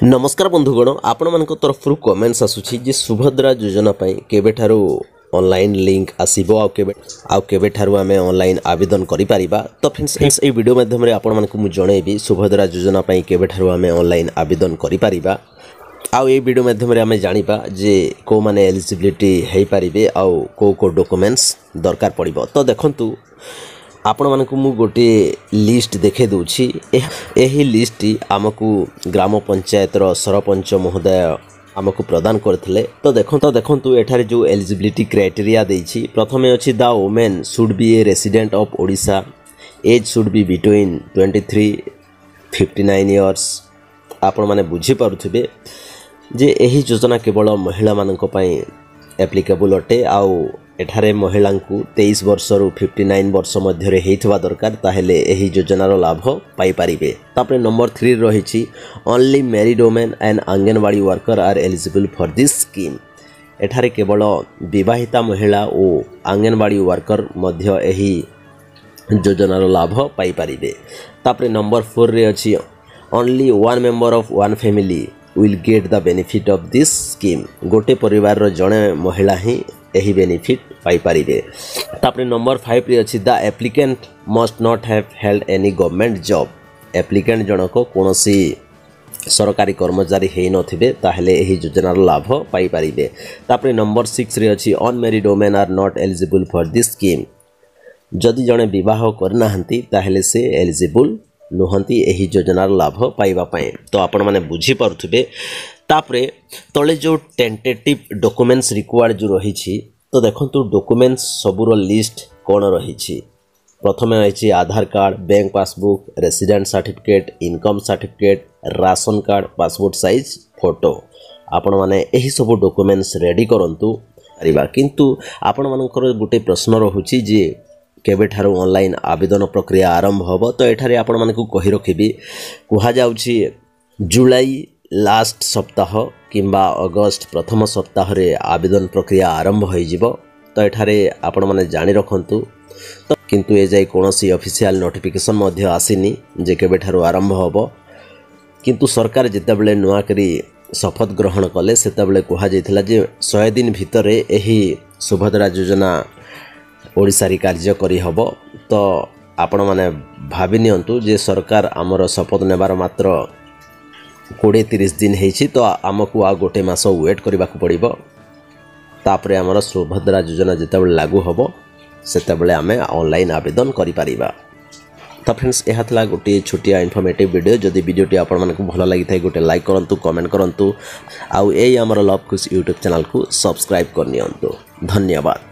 नमस्कार बंधुगण आपण मान तरफ कमेंट्स आसुछि जे सुभद्रा योजना केबेठारू ऑनलाइन लिंक आसीबो आउ केबेठारू आमे ऑनलाइन आवेदन करि पारिबा। तो फ्रेंड्स ए वीडियो माध्यम रे आपण मानकु मु जणेबी सुभद्रा योजना केबेठारू आमे ऑनलाइन आवेदन करि पारिबा। आउ ए वीडियो माध्यम रे आमे जानिबा जे को माने एलिजिबिलिटी हेई पारिबे आउ को डॉक्यूमेंट्स दरकार पड़िबो। तो देखंतु आपण मानकु मु गोटे लिस्ट देखे दूची। एही लिस्ट आमकु ग्राम पंचायत रो सरपंच महोदय आमकु प्रदान करथिले। तो देखंतु एठारे जो एलिजिबिलिटी क्राइटेरिया देछि प्रथमे अछि the women should be a resident of Odisha, age should be between 23-59 years. आपण माने बुझी पारुथिबे जे एही योजना केवल महिला मानक पई एप्लीकेबल अटे। आउ एठारे महिला को 23 वर्ष रु 59 वर्ष मध्य रे हेइथवा दरकार ताहेले एही योजनार लाभ पाई पारिबे। तापरे नंबर 3 रहिछि only married women and anganwadi worker are eligible for this scheme. एठारे केवल विवाहिता महिला और आंगनवाड़ी वर्कर मध्य एही योजनार लाभ पाई पारिबे। तापरे नंबर 4 रे अछि only one member of one family will get the benefit of this scheme. गोटे परिवार रो जणे महिला ही एही बेनिफिट पाई पारिबे। तापरे नंबर 5 रे अछि the applicant must not have held any government job. Applicant जनक कोनोसी सरकारी कर्मचारी हेइ नथिबे ताहेले एही योजनार लाभ पाई पारिबे। तापरे नंबर 6 रे अछि unmarried women are not eligible for this scheme. जदि जणे विवाह करनाहंती ताहेले से एलिजिबल नुहंती एही योजनार लाभ पाइबा पय। तो आपण माने बुझी पारुथिबे। तापरे तले जो टेंटेटिव डॉक्यूमेंट्स रिक्वायर्ड जो रही तो देखंतु डॉक्यूमेंट्स सबुर लिस्ट कौन रही। प्रथमे रही Aadhaar card, bank passbook, resident certificate, income certificate, ration card, passport size photo. आपण माने एही सब डॉक्यूमेंट्स रेडी करंतु परिबा। किंतु आपण मानकर गोटे प्रश्न रहुची जे केबेठारू ऑनलाइन आवेदन प्रक्रिया आरंभ होबो। तो एठारे आपण मानकु कहि रखिबी कुहा जाउची जुलाई लास्ट सप्ताह किंबा अगस्त प्रथम सप्ताह रे आवेदन प्रक्रिया आरंभ हो जिवो। तो एठारे आपण माने जानि रखंतु। तो किंतु ए जाय कोनोसी ऑफिशियल नोटिफिकेशन मध्य आसीनी जे केबेठारू आरंभ होबो। किंतु सरकार जेतेबेले नुआ करी शपथ ग्रहण कले सेतेबेले कुहा जायथिला जे 100 दिन भितरे एही सुभद्रा योजना ओडिसा री कार्य करी हबो। तो आपण माने भाबि नियंतु जे सरकार हमर शपथ नेबार मात्र 20-30 दिन हेछि। तो आमको आ गोटे मास वेट करबा को पड़िबो। तापरे हमर सुभद्रा योजना जेतेबेले लागू हबो सेतेबेले आमे ऑनलाइन आवेदन करि पारिबा। तो फ्रेंड्स एहा थला गोटे छोटिया इन्फॉर्मेटिव वीडियो। जदि वीडियोटी आपण मानकु भलो लागि थाई गोटे लाइक करंतु, कमेंट करंतु आउ एई हमर लव खुश यूट्यूब चैनल को सब्सक्राइब करनियंतु। धन्यवाद।